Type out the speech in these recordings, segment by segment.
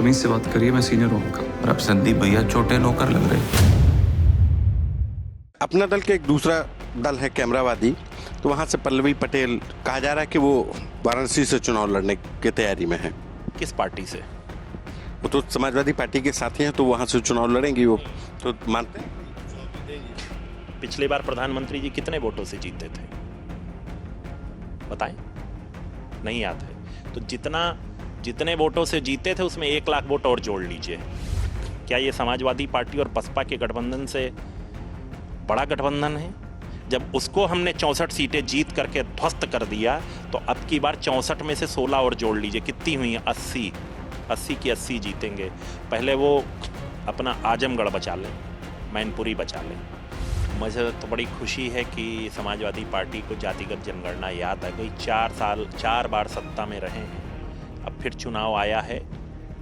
तमीज से बात करिए, मैं सीनियर हूँ आपका। और अब संदीप भैया छोटे नौकर लग रहे। अपना दल के एक दूसरा दल है कैमरावादी, तो वहां से पल्लवी पटेल कहा जा रहा है कि वो वाराणसी से चुनाव लड़ने की तैयारी में है। किस पार्टी से? वो तो समाजवादी पार्टी के साथी हैं, तो वहां से चुनाव लड़ेंगी वो, तो मानते हैं? पिछली बार प्रधानमंत्री जी कितने वोटों से जीते थे बताएं? नहीं याद है तो जितने वोटों से जीते थे उसमें 1 लाख वोट और जोड़ लीजिए। क्या ये समाजवादी पार्टी और बसपा के गठबंधन से बड़ा गठबंधन है? जब उसको हमने 64 सीटें जीत करके ध्वस्त कर दिया, तो अब की बार 64 में से 16 और जोड़ लीजिए, कितनी हुई? 80 की 80 जीतेंगे। पहले वो अपना आजमगढ़ बचा लें, मैनपुरी बचा लें। मुझे तो बड़ी खुशी है कि समाजवादी पार्टी को जातिगत जनगणना याद आ गई। 4 बार सत्ता में रहे हैं, अब फिर चुनाव आया है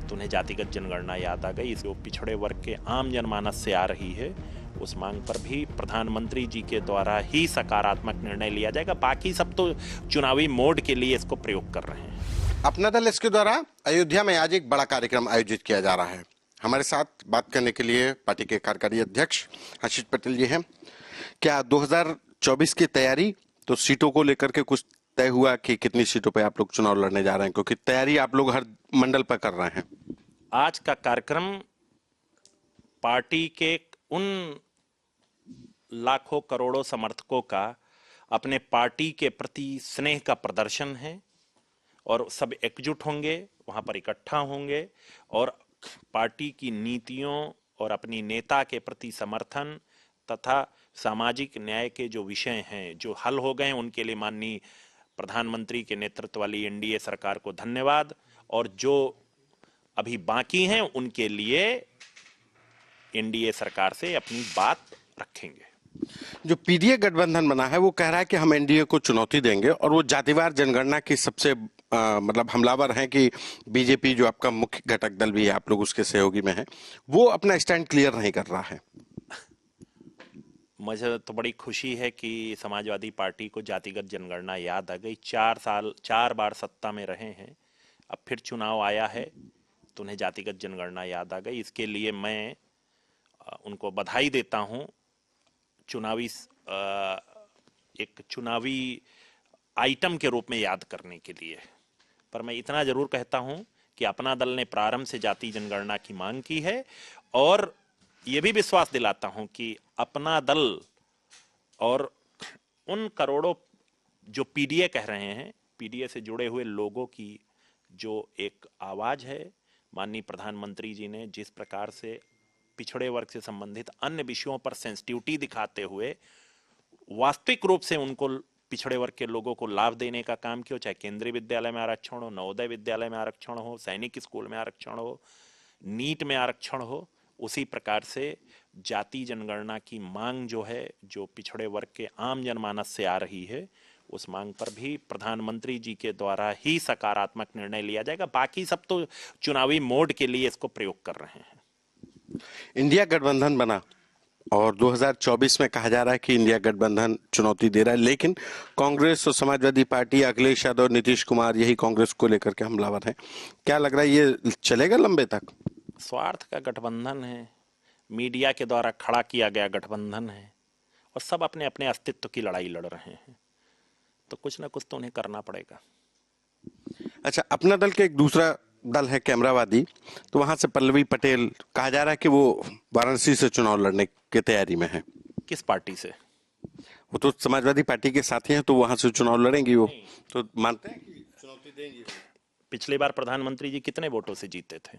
तो उन्हें जातिगत जनगणना याद आ गई। इसको पिछड़े वर्ग के आम जनमानस से आ रही है, उस मांग पर भी प्रधानमंत्री जी के द्वारा ही सकारात्मक निर्णय लिया जाएगा। बाकी सब तो चुनावी मोड के लिए इसको प्रयोग कर रहे हैं। अपना दल इसके द्वारा अयोध्या में आज एक बड़ा कार्यक्रम आयोजित किया जा रहा है। हमारे साथ बात करने के लिए पार्टी के कार्यकारी अध्यक्ष आशीष पटेल जी हैं। क्या 2024 की तैयारी, तो सीटों को लेकर के कुछ तय हुआ कि कितनी सीटों पे आप लोग चुनाव लड़ने जा रहे हैं, क्योंकि तैयारी आप लोग हर मंडल पर कर रहे हैं? आज का कार्यक्रम पार्टी के उन लाखों करोड़ों समर्थकों का अपने पार्टी के प्रति स्नेह का प्रदर्शन है, और सब एकजुट होंगे, वहां पर इकट्ठा होंगे और पार्टी की नीतियों और अपनी नेता के प्रति समर्थन तथा सामाजिक न्याय के जो विषय हैं जो हल हो गए, उनके लिए माननीय प्रधानमंत्री के नेतृत्व वाली एनडीए सरकार को धन्यवाद, और जो अभी बाकी हैं उनके लिए एनडीए सरकार से अपनी बात रखेंगे। जो पीडीए गठबंधन बना है वो कह रहा है कि हम एनडीए को चुनौती देंगे, और वो जातिवार जनगणना की सबसे मतलब हमलावर हैं कि बीजेपी जो आपका मुख्य घटक दल भी है, आप लोग उसके सहयोगी में हैं, वो अपना स्टैंड क्लियर नहीं कर रहा है। मुझे तो बड़ी खुशी है कि समाजवादी पार्टी को जातिगत जनगणना याद आ गई। 4 बार सत्ता में रहे हैं, अब फिर चुनाव आया है तो उन्हें जातिगत जनगणना याद आ गई। इसके लिए मैं उनको बधाई देता हूं। एक चुनावी आइटम के रूप में याद करने के लिए। पर मैं इतना जरूर कहता हूं कि अपना दल ने प्रारंभ से जाति जनगणना की मांग की है, और यह भी विश्वास दिलाता हूं कि अपना दल और उन करोड़ों जो पीडीए कह रहे हैं, पीडीए से जुड़े हुए लोगों की जो एक आवाज है, माननीय प्रधानमंत्री जी ने जिस प्रकार से पिछड़े वर्ग से संबंधित अन्य विषयों पर सेंसिटिविटी दिखाते हुए वास्तविक रूप से उनको पिछड़े वर्ग के लोगों को लाभ देने का काम किया, चाहे केंद्रीय विद्यालय में आरक्षण हो, नवोदय विद्यालय में आरक्षण हो, सैनिक स्कूल में आरक्षण हो, नीट में आरक्षण हो, उसी प्रकार से जाति जनगणना की मांग जो है, जो पिछड़े वर्ग के आम जनमानस से आ रही है, उस मांग पर भी प्रधानमंत्री जी के द्वारा ही सकारात्मक निर्णय लिया जाएगा। बाकी सब तो चुनावी मोड के लिए इसको प्रयोग कर रहे हैं। इंडिया गठबंधन बना और 2024 में कहा जा रहा है कि इंडिया गठबंधन चुनौती दे रहा है, लेकिन कांग्रेस और समाजवादी पार्टी, अखिलेश यादव, नीतीश कुमार यही कांग्रेस को लेकर के हमलावर हैं। क्या लग रहा है ये चलेगा लंबे तक? स्वार्थ का गठबंधन है, मीडिया के द्वारा खड़ा किया गया गठबंधन है, और सब अपने अपने अस्तित्व की लड़ाई लड़ रहे हैं, तो कुछ ना कुछ तो उन्हें करना पड़ेगा। अच्छा, अपना दल के एक दूसरा दल है कैमरावादी, तो वहां से पल्लवी पटेल कहा जा रहा है कि वो वाराणसी से चुनाव लड़ने की तैयारी में है। किस पार्टी से? वो तो समाजवादी पार्टी के साथी हैं, तो वहां से चुनाव लड़ेंगी वो, तो मानते हैं कि चुनौती देंगी? पिछली बार प्रधानमंत्री जी कितने वोटों से जीते थे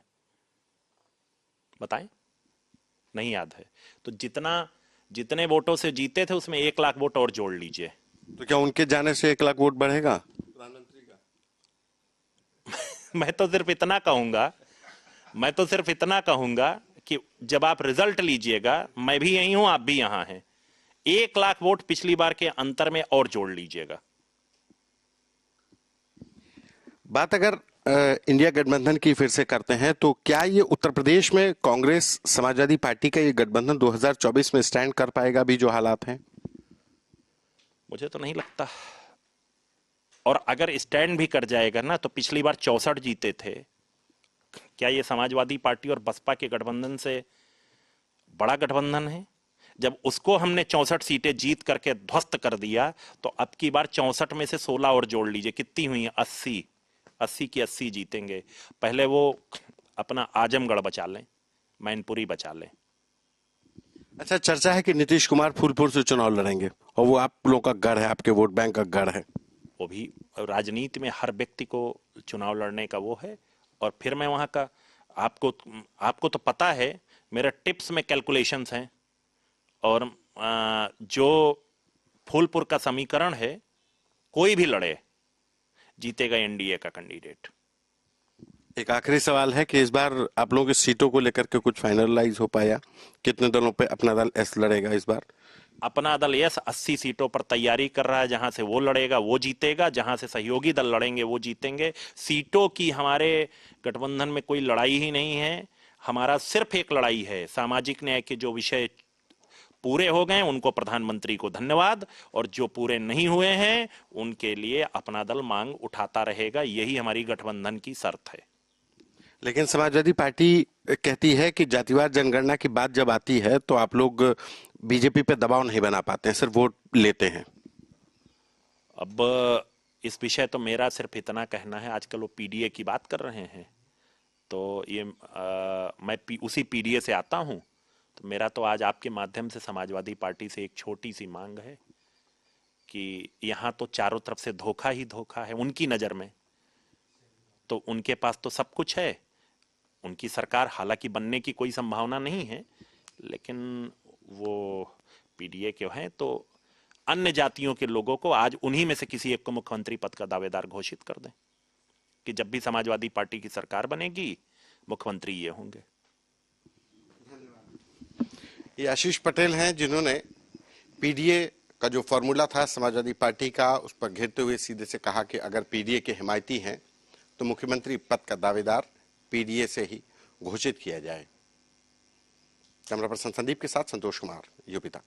बताएं? नहीं याद है तो जितने वोटों से जीते थे उसमें 1 लाख वोट और जोड़ लीजिए। तो क्या उनके जाने से 1 लाख वोट बढ़ेगा प्रधानमंत्री का? मैं तो सिर्फ इतना कहूंगा कि जब आप रिजल्ट लीजिएगा, मैं भी यही हूं, आप भी यहां हैं, 1 लाख वोट पिछली बार के अंतर में और जोड़ लीजिएगा। बात अगर इंडिया गठबंधन की फिर से करते हैं, तो क्या ये उत्तर प्रदेश में कांग्रेस समाजवादी पार्टी का ये गठबंधन 2024 में स्टैंड कर पाएगा अभी जो हालात हैं? मुझे तो नहीं लगता, और अगर स्टैंड भी कर जाएगा ना, तो पिछली बार 64 जीते थे, क्या ये समाजवादी पार्टी और बसपा के गठबंधन से बड़ा गठबंधन है? जब उसको हमने 64 सीटें जीत करके ध्वस्त कर दिया, तो अब की बार 64 में से 16 और जोड़ लीजिए, कितनी हुई? 80। 80 की 80 जीतेंगे। पहले वो अपना आजमगढ़ बचा लें, मैनपुरी बचा लें। अच्छा, चर्चा है कि नीतीश कुमार फूलपुर से चुनाव लड़ेंगे और वो आप लोगों का गढ़ है, आपके वोट बैंक का गढ़ है। वो भी राजनीति में हर व्यक्ति को चुनाव लड़ने का वो है। और फिर मैं वहां का, आपको तो पता है मेरे टिप्स में कैलकुलेशंस हैं। और जो फूलपुर का समीकरण है, कोई भी लड़े जीतेगा एनडीए का कैंडिडेट। एक आखिरी सवाल है कि इस बार आप लोगों की सीटों को लेकर के कुछ फाइनलाइज हो पाया? कितने दलों पे अपना दल एस लड़ेगा इस बार? अपना दल यस 80 सीटों पर तैयारी कर रहा है। जहां से वो लड़ेगा वो जीतेगा, जहां से सहयोगी दल लड़ेंगे वो जीतेंगे। सीटों की हमारे गठबंधन में कोई लड़ाई ही नहीं है। हमारा सिर्फ एक लड़ाई है, सामाजिक न्याय के जो विषय पूरे हो गए उनको प्रधानमंत्री को धन्यवाद, और जो पूरे नहीं हुए हैं उनके लिए अपना दल मांग उठाता रहेगा। यही हमारी गठबंधन की शर्त है। लेकिन समाजवादी पार्टी कहती है कि जातिवाद जनगणना की बात जब आती है तो आप लोग बीजेपी पे दबाव नहीं बना पाते हैं, सिर्फ वोट लेते हैं। अब इस विषय तो मेरा सिर्फ इतना कहना है, आजकल वो पीडीए की बात कर रहे हैं, तो ये मैं उसी पीडीए से आता हूं, तो मेरा तो आज आपके माध्यम से समाजवादी पार्टी से एक छोटी सी मांग है कि यहां तो चारों तरफ से धोखा ही धोखा है उनकी नजर में। तो उनके पास तो सब कुछ है, उनकी सरकार हालांकि बनने की कोई संभावना नहीं है, लेकिन वो पीडीए के हैं, तो अन्य जातियों के लोगों को आज उन्हीं में से किसी एक को मुख्यमंत्री पद का दावेदार घोषित कर दें कि जब भी समाजवादी पार्टी की सरकार बनेगी मुख्यमंत्री ये होंगे। ये आशीष पटेल हैं जिन्होंने पीडीए का जो फॉर्मूला था समाजवादी पार्टी का, उस पर घेरते हुए सीधे से कहा कि अगर पीडीए के हिमायती हैं तो मुख्यमंत्री पद का दावेदार पीडीए से ही घोषित किया जाए। कैमरा पर्सन संदीप के साथ संतोष कुमार, यूपी तक।